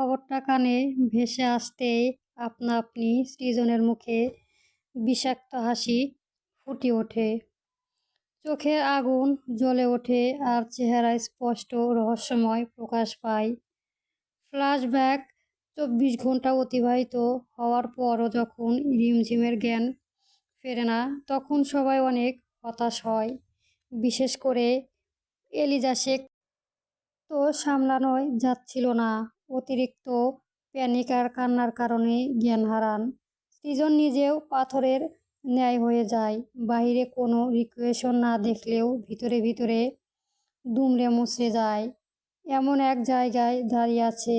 খবরটা কানে ভেসে আসতেই আপনা আপনি সৃজনের মুখে বিষাক্ত হাসি ফুটে ওঠে। চোখে আগুন জ্বলে ওঠে আর চেহারায় স্পষ্ট রহস্যময় প্রকাশ পায়। ফ্ল্যাশব্যাক ২৪ ঘন্টা অতিবাহিত হওয়ার পরও যখন রিমঝিমের জ্ঞান ফেরে না, তখন সবাই অনেক হতাশ হয়। বিশেষ করে এলিজা শেখ তো সামলানোই যাচ্ছিল না। অতিরিক্ত প্যানিক আর কান্নার কারণে জ্ঞান হারান। সৃজন নিজেও পাথরের ন্যায় হয়ে যায়। বাহিরে কোনো রিঅ্যাকশন না দেখলেও ভিতরে ভিতরে দুমড়ে মুচড়ে যায়। এমন এক জায়গায় দাঁড়িয়ে আছে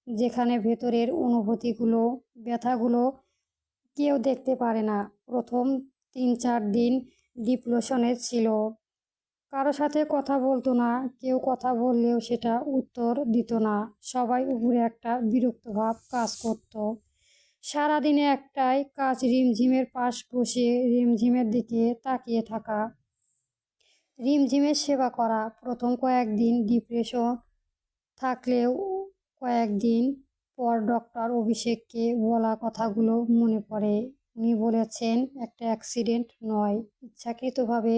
যেখানে ভেতরের অনুভূতিগুলো, ব্যথাগুলো কেউ দেখতে পারে না। প্রথম ৩-৪ দিন ডিপ্রেশনে ছিল। কারো সাথে কথা বলতো না, কেউ কথা বললেও সেটা উত্তর দিত না। সবাই উপরে একটা বিরক্ত ভাব কাজ করত। সারাদিনে একটাই কাজ, রিমঝিমের পাশ বসে রিমঝিমের দিকে তাকিয়ে থাকা, রিমঝিমের সেবা করা। প্রথম কয়েকদিন ডিপ্রেশন থাকলেও কয়েকদিন পর ডক্টর অভিষেককে বলা কথাগুলো মনে পড়ে। উনি বলেছেন একটা অ্যাক্সিডেন্ট নয়, ইচ্ছাকৃতভাবে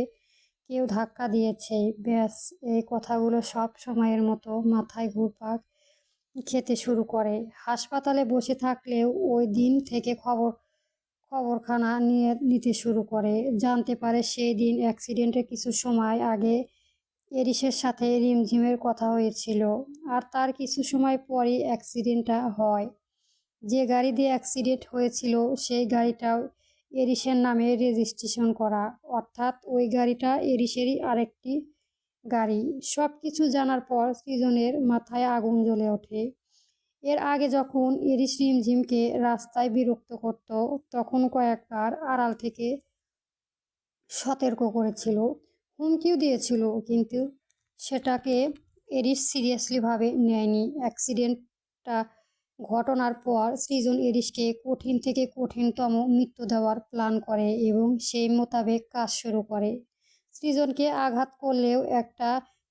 কেউ ধাক্কা দিয়েছে। ব্যাস, এই কথাগুলো সব সময়ের মতো মাথায় ঘুরপাক খেতে শুরু করে। হাসপাতালে বসে থাকলেও ওই দিন থেকে খবরখানা নিতে শুরু করে। জানতে পারে সেই দিন অ্যাক্সিডেন্টের কিছু সময় আগে এরিসের সাথে রিমঝিমের কথা হয়েছিল। আর তার কিছু সময় পরই অ্যাক্সিডেন্টটা হয়। যে গাড়ি দিয়ে অ্যাক্সিডেন্ট হয়েছিল সেই গাড়িটাও এরিসের নামে রেজিস্ট্রেশন করা, অর্থাৎ ওই গাড়িটা এরিসেরই আরেকটি গাড়ি। সব কিছু জানার পর সৃজনের মাথায় আগুন জ্বলে ওঠে। এর আগে যখন এরিস রিমঝিমকে রাস্তায় বিরক্ত করত, তখন কয়েকবার আড়াল থেকে সতর্ক করেছিল, হুমকিও দিয়েছিল, কিন্তু সেটাকে এরিস সিরিয়াসলিভাবে নেয়নি। অ্যাক্সিডেন্টটা ঘটনার পর সৃজন এরিসকে কঠিন থেকে কঠিনতম মৃত্যু দেওয়ার প্ল্যান করে এবং সেই মোতাবেক কাজ শুরু করে। সৃজনকে আঘাত করলেও একটা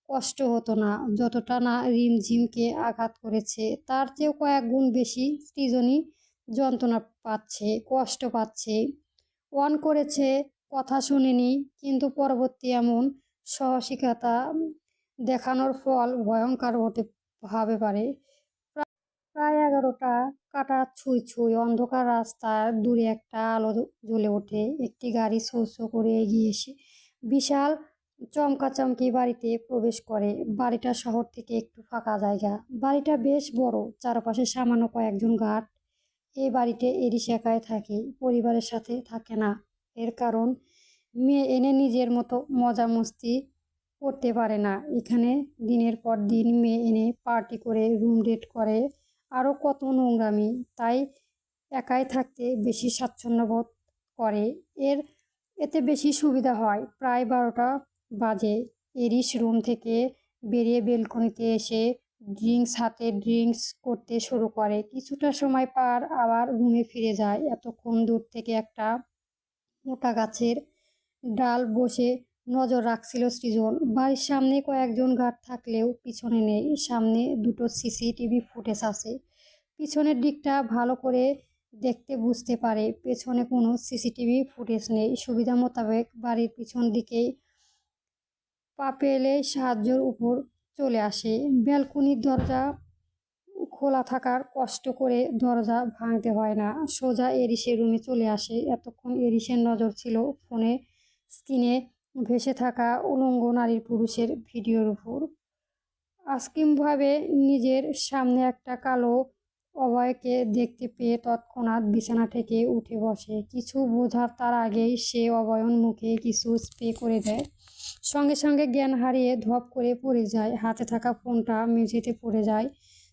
কষ্ট হতো না যতটা না রিমঝিমকে আঘাত করেছে। তার চেয়েও কয়েক গুণ বেশি সৃজনই যন্ত্রণা পাচ্ছে, কষ্ট পাচ্ছে। ওয়ান করেছে, কথা শুনেনি, কিন্তু পরবর্তী এমন সাহসিকতা দেখানোর ফল ভয়ঙ্কর হতে পারে। প্রায় 11টা, কাটা ছুঁই ছুঁই অন্ধকার রাস্তার দূরে একটা আলো জ্বলে ওঠে। একটি গাড়ি শো শো করে এগিয়ে এসে বিশাল চমকাচমকি বাড়িতে প্রবেশ করে। বাড়িটা শহর থেকে একটু ফাঁকা জায়গা। বাড়িটা বেশ বড়, চারপাশে সামান্য কয়েকজন গার্ড। এই বাড়িতে এরিস একাই থাকে, পরিবারের সাথে থাকে না। এর কারণ, মেয়ে এনে নিজের মতো মজা মস্তি করতে পারে না। এখানে দিনের পর দিন মেয়ে এনে পার্টি করে, রুম ডেট করে, আরও কত নোংরামি। তাই একাই থাকতে বেশি স্বাচ্ছন্দ্য বোধ করে। এতে বেশি সুবিধা হয়। প্রায় 12টা বাজে। এরিস রুম থেকে বেরিয়ে বেলকনিতে এসে ড্রিঙ্কস হাতে ড্রিঙ্কস করতে শুরু করে। কিছুটা সময় পার আবার রুমে ফিরে যায়। এতক্ষণ দূর থেকে একটা মোটা গাছের ডাল বসে নজর রাখছিল সৃজন। বাড়ির সামনে কয়েকজন গার্ড থাকলেও পিছনে নেই। সামনে দুটো সিসিটিভি ফুটেজ আছে। পিছনের দিকটা ভালো করে দেখতে বুঝতে পারে পেছনে কোনো সিসিটিভি ফুটেজ নেই। সুবিধা মোতাবেক বাড়ির পিছন দিকেই পা পেলে সাহায্যের উপর চলে আসে। ব্যালকনির দরজা খোলা থাকার কষ্ট করে দরজা ভাঙতে হয় না, সোজা এরিসের রুমে চলে আসে। এতক্ষণ এরিসের নজর ছিল ফোনে স্ক্রিনে ভেসে থাকা উলঙ্গ নারীর পুরুষের ভিডিওর উপর। আস্কিমভাবে নিজের সামনে একটা কালো অভয়কে দেখতে পেয়ে তৎক্ষণাৎ বিছানা থেকে উঠে বসে। কিছু বোঝার তার আগেই সে অভয়ন মুখে কিছু স্প্রে করে দেয়। সঙ্গে সঙ্গে জ্ঞান হারিয়ে ধপ করে পড়ে যায়। হাতে থাকা ফোনটা মেঝেতে পড়ে যায়।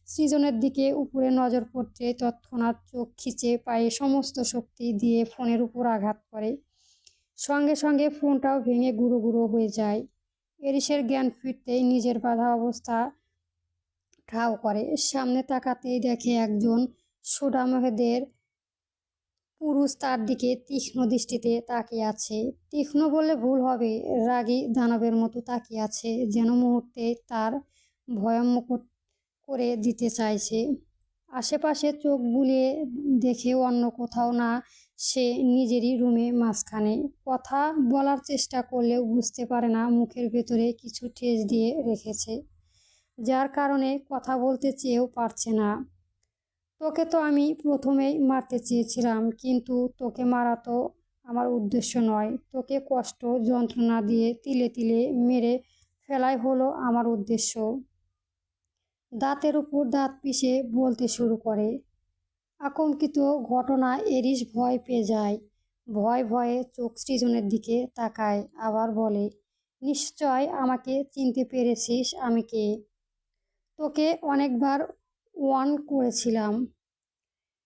সৃজনের দিকে উপরে নজর পড়তে তৎক্ষণাৎ চোখ খিচে পায়ে সমস্ত শক্তি দিয়ে ফোনের উপর আঘাত করে। সঙ্গে সঙ্গে ফোনটাও ভেঙে গুঁড়ো গুঁড়ো হয়ে যায়। এরিসের জ্ঞান ফিরতেই নিজের বাধা অবস্থা ঠাও করে। সামনে তাকাতেই দেখে একজন সুঠামদেহের পুরুষ তার দিকে তীক্ষ্ণ দৃষ্টিতে তাকিয়ে আছে। তীক্ষ্ণ বললে ভুল হবে, রাগী দানবের মতো তাকিয়ে আছে, যেন মুহূর্তে তার ভয়মুক্ত করে দিতে চাইছে। আশেপাশে চোখ বুলিয়ে দেখে অন্য কোথাও না, সে নিজেরই রুমে মাঝখানে। কথা বলার চেষ্টা করলেও বুঝতে পারে না মুখের ভেতরে কিছু ঠেস দিয়ে রেখেছে, যার কারণে কথা বলতে চেয়েও পারছে না। তোকে তো আমি প্রথমেই মারতে চেয়েছিলাম, কিন্তু তোকে মারা তো আমার উদ্দেশ্য নয়। তোকে কষ্ট যন্ত্রণা দিয়ে তিলে তিলে মেরে ফেলাই হলো আমার উদ্দেশ্য। দাঁতের উপর দাঁত পিষে বলতে শুরু করে। আতঙ্কিত ঘটনা এরিস ভয় পেয়ে যায়। ভয়ে ভয়ে চোখ সৃজনের দিকে তাকায়, আবার বলে, নিশ্চয় আমাকে চিনতে পেরেছিস। আমি কে? তোকে অনেকবার ওয়ার্ন করেছিলাম,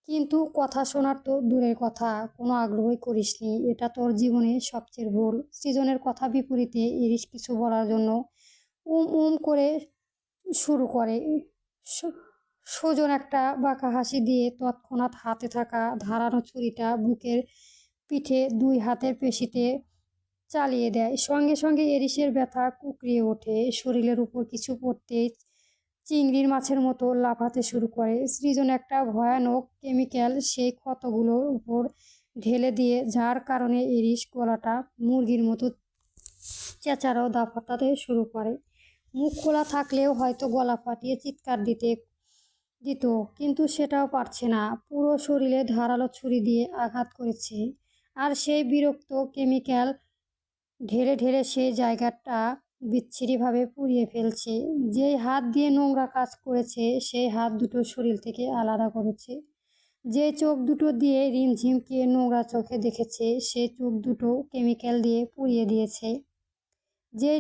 কিন্তু কথা শোনার তো দূরের কথা, কোনো আগ্রহই করিসনি। এটা তোর জীবনে সবচেয়ে ভুল। সৃজনের কথা বিপরীতে এরিস কিছু বলার জন্য করে শুরু করে। সুজন একটা বাঁকা হাসি দিয়ে তৎক্ষণাৎ হাতে থাকা ধারালো ছুরিটা বুকের পিঠে দুই হাতের পেশিতে চালিয়ে দেয়। সঙ্গে সঙ্গে এরিসের ব্যথা কুঁকড়িয়ে ওঠে। শরীরের উপর কিছু পড়তেই চিংড়ির মাছের মতো লাফাতে শুরু করে। সৃজন একটা ভয়ানক কেমিক্যাল সেই ক্ষতগুলোর উপর ঢেলে দিয়ে, যার কারণে এরিস গলাটা মুরগির মতো চেঁচানো দাপাতে শুরু করে। মুখ খোলা থাকলেও হয়তো গলা ফাটিয়ে চিৎকার দিত, কিন্তু সেটাও পারছে না। পুরো শরীরে ধারালো ছুরি দিয়ে আঘাত করেছে, আর সেই বিরক্ত কেমিক্যাল ঢেলে ঢেলে সেই জায়গাটা বিচ্ছিরিভাবে পুড়িয়ে ফেলছে। যেই হাত দিয়ে নোংরা কাজ করেছে সেই হাত দুটো শরীর থেকে আলাদা করেছে। যে চোখ দুটো দিয়ে রিমঝিমকে নোংরা চোখে দেখেছে সেই চোখ দুটো কেমিক্যাল দিয়ে পুড়িয়ে দিয়েছে। যে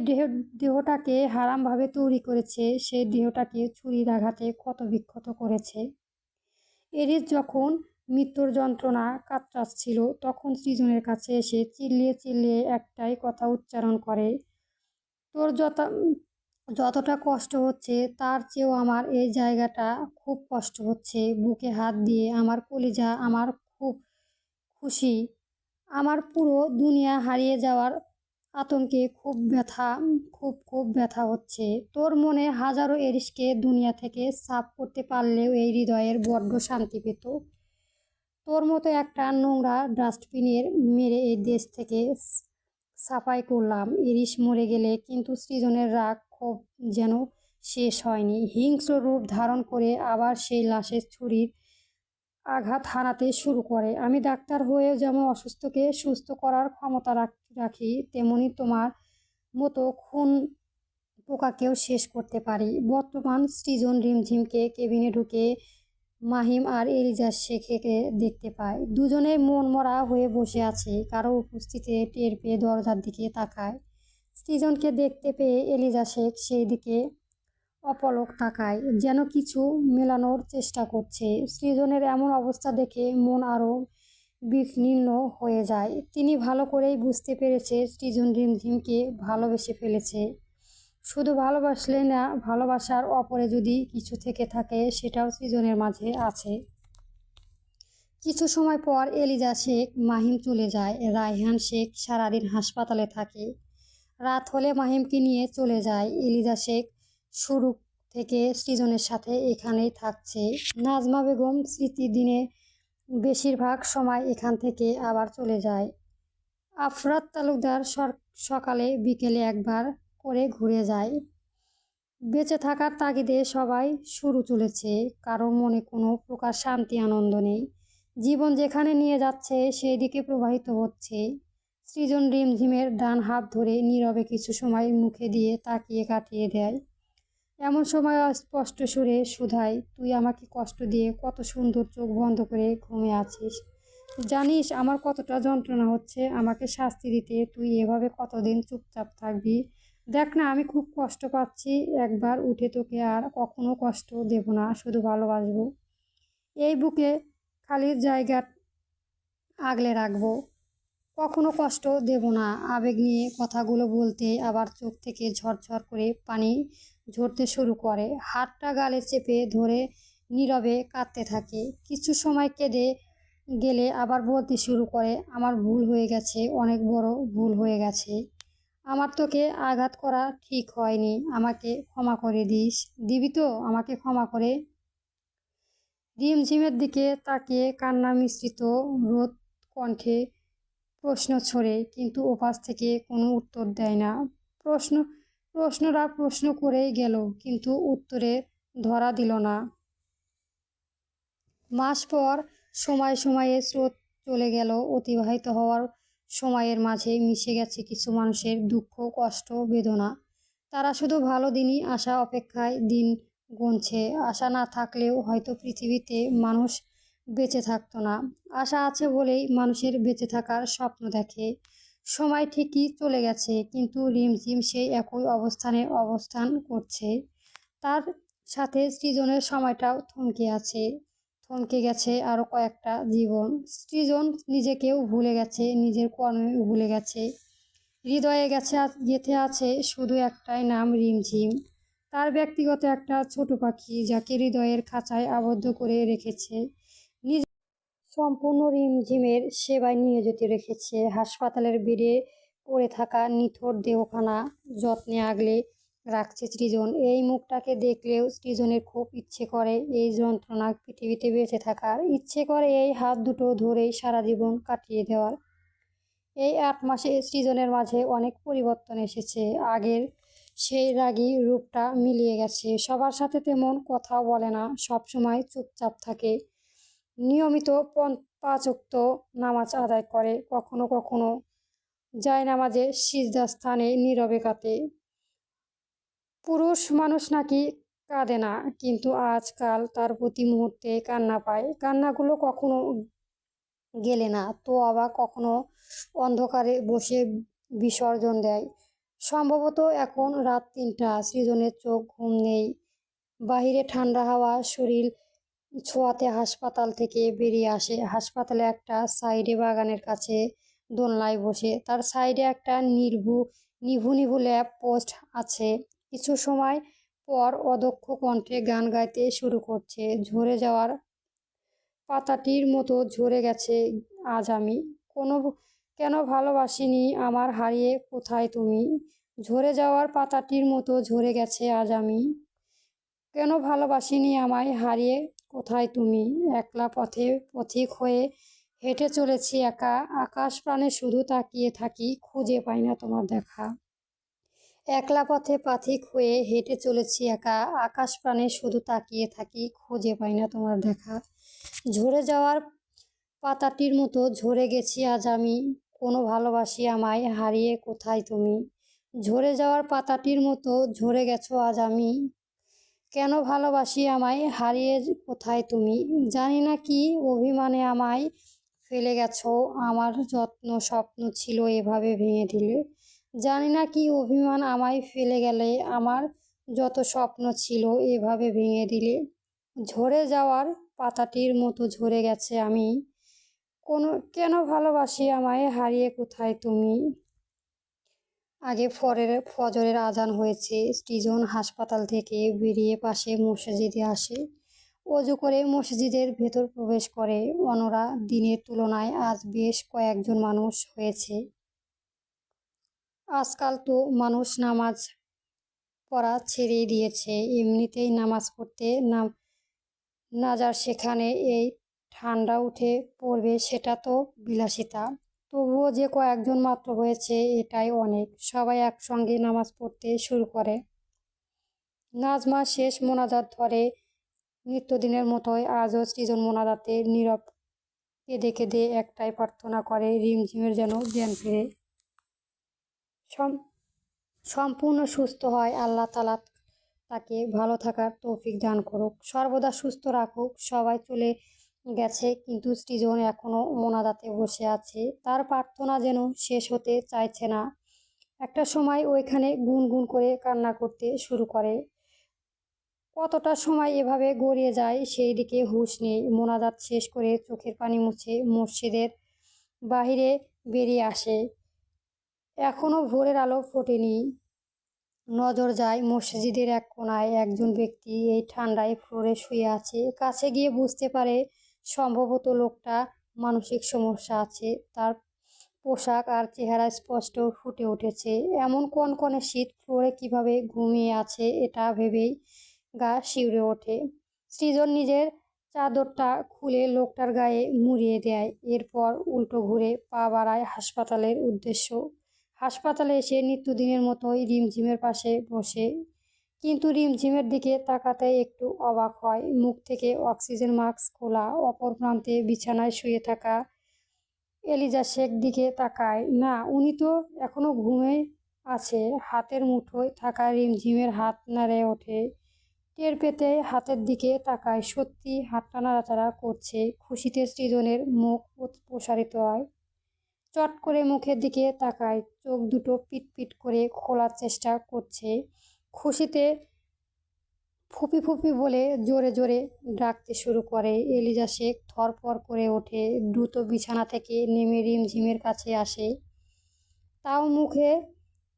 দেহটাকে হারামভাবে তৈরি করেছে সেই দেহটাকে ছুরির আঘাতে ক্ষতবিক্ষত করেছে। এরিস যখন মৃত্যুর যন্ত্রণা কাতরাচ্ছিল, তখন সৃজনের কাছে এসে চিল্লিয়ে চিল্লিয়ে একটাই কথা উচ্চারণ করে, তোর যতটা কষ্ট হচ্ছে তার চেয়েও আমার এই জায়গাটা খুব কষ্ট হচ্ছে। বুকে হাত দিয়ে আমার কলিজা, আমার খুব খুশি, আমার পুরো দুনিয়া হারিয়ে যাওয়ার আতঙ্কে খুব ব্যথা হচ্ছে। তোর মনে হাজারো এরিসকে দুনিয়া থেকে সাফ করতে পারলেও এই হৃদয়ের বড্ড শান্তি পেত। তোর মতো একটা নোংরা ডাস্টবিনের মেরে এই দেশ থেকে সাফাই করলাম। এরিস মরে গেলে কিন্তু সৃজনের রাগ ক্ষোভ যেন শেষ হয়নি। হিংস্র রূপ ধারণ করে আবার সেই লাশের ছুরির আঘাত হানাতে শুরু করে। আমি ডাক্তার হয়েও যেমন অসুস্থকে সুস্থ করার ক্ষমতা রাখি, তেমনি তোমার মতো খুন পোকাকেও শেষ করতে পারি। বর্তমান সৃজন রিমঝিমকে কেবিনে ঢুকে মাহিম আর এলিজা শেখকে দেখতে পায়। দুজনেই মন মরা হয়ে বসে আছে, কারো উপস্থিতিতে টের পেয়ে দরজার দিকে তাকায়। সৃজনকে দেখতে পেয়ে এলিজা শেখ সেই দিকে অপলক তাকায়, যেন কিছু মেলানোর চেষ্টা করছে। সৃজনের এমন অবস্থা দেখে মন আরও বিঘ্নিন্ন হয়ে যায়। তিনি ভালো করেই বুঝতে পেরেছে সৃজন রিমঝিমকে ভালোবেসে ফেলেছে। শুধু ভালোবাসলে না, ভালোবাসার অপরে যদি কিছু থেকে থাকে সেটাও সৃজনের মাঝে আছে। কিছু সময় পর এলিজা শেখ মাহিম চলে যায়। রায়হান শেখ সারাদিন হাসপাতালে থাকে। রাত হলে মাহিমকে নিয়ে চলে যায়। এলিজা শেখ শুরু থেকে সৃজনের সাথে এখানেই থাকছে। নাজমা বেগম স্মৃতি দিনে বেশিরভাগ সময় এখান থেকে আবার চলে যায়। আফরাত তালুকদার সকালে বিকেলে একবার করে ঘুরে যায়। বেঁচে থাকার তাগিদে সবাই শুরু চলেছে, কারোর মনে কোনো প্রকার শান্তি আনন্দ নেই। জীবন যেখানে নিয়ে যাচ্ছে সেই দিকে প্রবাহিত হচ্ছে। সৃজন রিমঝিমের ডান হাত ধরে নীরবে কিছু সময় মুখে দিয়ে তাকিয়ে কাটিয়ে দেয়। এমন সময় স্পষ্ট সুরে শুধায়, তুই আমাকে কষ্ট দিয়ে কত সুন্দর চোখ বন্ধ করে ঘুমিয়ে আছিস। জানিস আমার কতটা যন্ত্রণা হচ্ছে? আমাকে শাস্তি দিতে তুই এভাবে কতদিন চুপচাপ থাকবি? দেখ না, আমি খুব কষ্ট পাচ্ছি। একবার উঠে তোকে আর কখনো কষ্ট দেব না, শুধু ভালোবাসবো। এই বুকে খালি জায়গা আগলে রাখবো, কখনো কষ্ট দেব না। আবেগ নিয়ে কথাগুলো বলতে আবার চোখ থেকে ঝরঝর করে পানি ঝরতে শুরু করে। হাতটা গালে চেপে ধরে নীরবে কাঁদতে থাকে। কিছু সময় কেঁদে গেলে আবার বলতে শুরু করে, আমার ভুল হয়ে গেছে, অনেক বড় ভুল হয়ে গেছে। আমার তোকে আঘাত করা ঠিক হয়নি, আমাকে ক্ষমা করে দিবি তো? আমাকে ক্ষমা করে রিমঝিমের দিকে তাকিয়ে কান্না মিশ্রিত রোদ কণ্ঠে প্রশ্ন ছড়ে, কিন্তু ওপাশ থেকে কোনো উত্তর দেয় না। প্রশ্ন প্রশ্নরা প্রশ্ন করেই গেল, কিন্তু উত্তরে ধরা দিল না। মাস পর সময় সময়ে স্রোত চলে গেল। অতিবাহিত হওয়ার সময়ের মাঝে মিশে গেছে কিছু মানুষের দুঃখ, কষ্ট, বেদনা। তারা শুধু ভালো দিনই আশা অপেক্ষায় দিন গুনছে। আশা না থাকলেও হয়তো পৃথিবীতে মানুষ বেঁচে থাকতো না। আশা আছে বলেই মানুষের বেঁচে থাকার স্বপ্ন দেখে। সময় ঠিকই চলে গেছে, কিন্তু রিমঝিম সেই একই অবস্থানে অবস্থান করছে। তার সাথে সৃজনের সময়টাও থমকে গেছে আরও কয়েকটা জীবন। সৃজন নিজেকেও ভুলে গেছে, নিজের কর্মে ভুলে গেছে। হৃদয়ে গেঁথে আছে শুধু একটাই নাম, রিমঝিম। তার ব্যক্তিগত একটা ছোট পাখি, যাকে হৃদয়ের খাঁচায় আবদ্ধ করে রেখেছে। সম্পূর্ণ রিমঝিমের সেবায় নিয়োজিত রেখেছে। হাসপাতালের বেডে পড়ে থাকা নিথর দেহখানা যত্নে আগলে রাখছে সৃজন। এই মুখটাকে দেখলেও সৃজনের খুব ইচ্ছে করে এই যন্ত্রণা পৃথিবীতে বেঁচে থাকার। ইচ্ছে করে এই হাত দুটো ধরেই সারা জীবন কাটিয়ে দেওয়ার। এই 8 মাসে সৃজনের মাঝে অনেক পরিবর্তন এসেছে। আগের সেই রাগী রূপটা মিলিয়ে গেছে। সবার সাথে তেমন কথাও বলে না, সবসময় চুপচাপ থাকে। নিয়মিত 5 ওয়াক্ত নামাজ আদায় করে, কখনো কখনো জায়নামাজে সিজদা স্থানে নীরবে কাটে। পুরুষ মানুষ নাকি কাঁদে না, কিন্তু আজকাল তার প্রতি মুহূর্তে কান্না পায়। কান্নাগুলো কখনো গেলে না তো আবার কখনো অন্ধকারে বসে বিসর্জন দেয়। সম্ভবত এখন রাত 3টা, সৃজনের চোখ ঘুম নেই। বাহিরে ঠান্ডা হাওয়া শরীর ছোঁয়াতে হাসপাতাল থেকে বেরিয়ে আসে। হাসপাতালে একটা সাইডে বাগানের কাছে দোলনায় বসে। তার সাইডে একটা নিভু নিভু ল্যাম্প পোস্ট আছে। কিছু সময় পর অদক্ষ কণ্ঠে গান গাইতে শুরু করছে। ঝরে যাওয়ার পাতাটির মতো ঝরে গেছে আজ আমি। কোনো কেন ভালোবাসিনি আমার হারিয়ে কোথায় তুমি? ঝরে যাওয়ার পাতাটির মতো ঝরে গেছে আজ আমি। কেন ভালোবাসিনি আমায় হারিয়ে কোথায় তুমি? একলা পথিক হয়ে হেঁটে চলেছি একা। আকাশ প্রাণে শুধু তাকিয়ে থাকি, খুঁজে পাই না তোমার দেখা। একলা পথে পাথিক হয়ে হেঁটে চলেছি একা। আকাশ প্রাণে শুধু তাকিয়ে থাকি, খুঁজে পাই না তোমার দেখা। ঝরে যাওয়ার পাতাটির মতো ঝরে গেছি আজ আমি। কোনো ভালোবাসি আমায় হারিয়ে কোথায় তুমি? ঝরে যাওয়ার পাতাটির মতো ঝরে গেছো আজ আমি। কেন ভালোবাসি আমায় হারিয়ে কোথায় তুমি? জানি না কি অভিমানে আমায় ফেলে গেছো, আমার যত্ন স্বপ্ন ছিল এভাবে ভেঙে দিলে। জানি না কি অভিমান আমায় ফেলে গেলে, আমার যত স্বপ্ন ছিল এভাবে ভেঙে দিলে। ঝরে যাওয়ার পাতাটির মতো ঝরে গেছে আমি। কেন ভালোবাসি আমায় হারিয়ে কোথায় তুমি? আগে ফজরের আজান হয়েছে। সৃজন হাসপাতাল থেকে বেরিয়ে পাশে মসজিদে আসে। অজু করে মসজিদের ভেতর প্রবেশ করে। অন্যরা দিনের তুলনায় আজ বেশ কয়েকজন মানুষ হয়েছে। আজকাল তো মানুষ নামাজ পড়া ছেড়েই দিয়েছে। এমনিতেই নামাজ পড়তে না যার সেখানে এই ঠান্ডা উঠে পড়বে, সেটা তো বিলাসিতা। তবুও যে কয়েকজন মাত্র হয়েছে, এটাই অনেক। সবাই একসঙ্গে নামাজ পড়তে শুরু করে। নাজমা শেষ মোনাজাত ধরে। নিত্যদিনের মতোই আজও সৃজন মোনাজাতে নীরব কেঁদে কেঁদে একটাই প্রার্থনা করে, রিমঝিমের যেন জ্ঞান ফেরে, সম্পূর্ণ সুস্থ হয়। আল্লাহ তাআলা তাকে ভালো থাকার তৌফিক দান করুক, সর্বদা সুস্থ রাখুক। সবাই চলে গেছে, কিন্তু সৃজন এখনো মোনাজাতে বসে আছে। তার প্রার্থনা যেন শেষ হতে চাইছে না। একটা সময় ওইখানে গুনগুন করে কান্না করতে শুরু করে। কতটা সময় এভাবে গড়িয়ে যায় সেই দিকে হুঁশ নেই। মোনাজাত শেষ করে চোখের পানি মুছে মসজিদের বাহিরে বেরিয়ে আসে। এখনো ভোরের আলো ফোটেনি। নজর যায় মসজিদের এক কোণায়। একজন ব্যক্তি এই ঠান্ডায় ফ্লোরে শুয়ে আছে। কাছে গিয়ে বুঝতে পারে সম্ভবত লোকটা মানসিক সমস্যা আছে। তার পোশাক আর চেহারা স্পষ্ট ফুটে উঠেছে। এমন কনকনে শীত, ফ্লোরে কিভাবে ঘুমিয়ে আছে এটা ভেবেই গা শিউরে ওঠে। সৃজন নিজের চাদরটা খুলে লোকটার গায়ে মুড়িয়ে দেয়। এরপর উল্টো ঘুরে পা বাড়ায় হাসপাতালের উদ্দেশ্য। হাসপাতালে এসে নিত্যদিনের মতোই রিমঝিমের পাশে বসে, কিন্তু রিমঝিমের দিকে তাকাতে একটু অবাক হয়। মুখ থেকে অক্সিজেন মাস্ক খোলা, অপর প্রান্তে বিছানায় শুয়ে থাকা এলিজা শেখ দিকে তাকায়। না, উনি তো এখনো ঘুমে আছে। হাতের মুঠোয় থাকা রিমঝিমের হাত নাড়ে ওঠে। টের পেতে হাতের দিকে তাকায়, সত্যি হাতটা নাড়াচাড়া করছে। খুশিতে সৃজনের মুখ প্রসারিত হয়। চট করে মুখের দিকে তাকায়, চোখ দুটো পিটপিট করে খোলার চেষ্টা করছে। খুশিতে ফুপি ফুপি বলে জোরে জোরে ডাকতে শুরু করে। এলিজা শেখ থরফর করে ওঠে, দ্রুত বিছানা থেকে নেমে রিমঝিমের কাছে আসে। তাও মুখে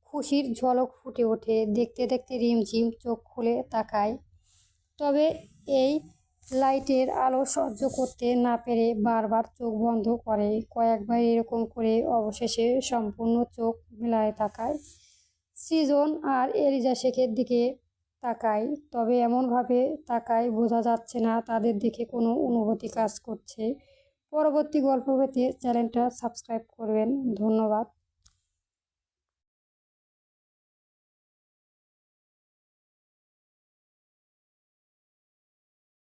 খুশির ঝলক ফুটে ওঠে। দেখতে দেখতে রিমঝিম চোখ খুলে তাকায়, তবে এই লাইটের আলো সহ্য করতে না পেরে বারবার চোখ বন্ধ করে। কয়েকবার এরকম করে অবশেষে সম্পূর্ণ চোখ মেলায় তাকায়। সৃজন আর এলিজা শেখের দিকে তাকায়, তবে এমনভাবে তাকায় বোঝা যাচ্ছে না তাদের দেখে কোনো অনুভূতি কাজ করছে। পরবর্তী গল্প পেতে চ্যানেলটা সাবস্ক্রাইব করবেন। ধন্যবাদ।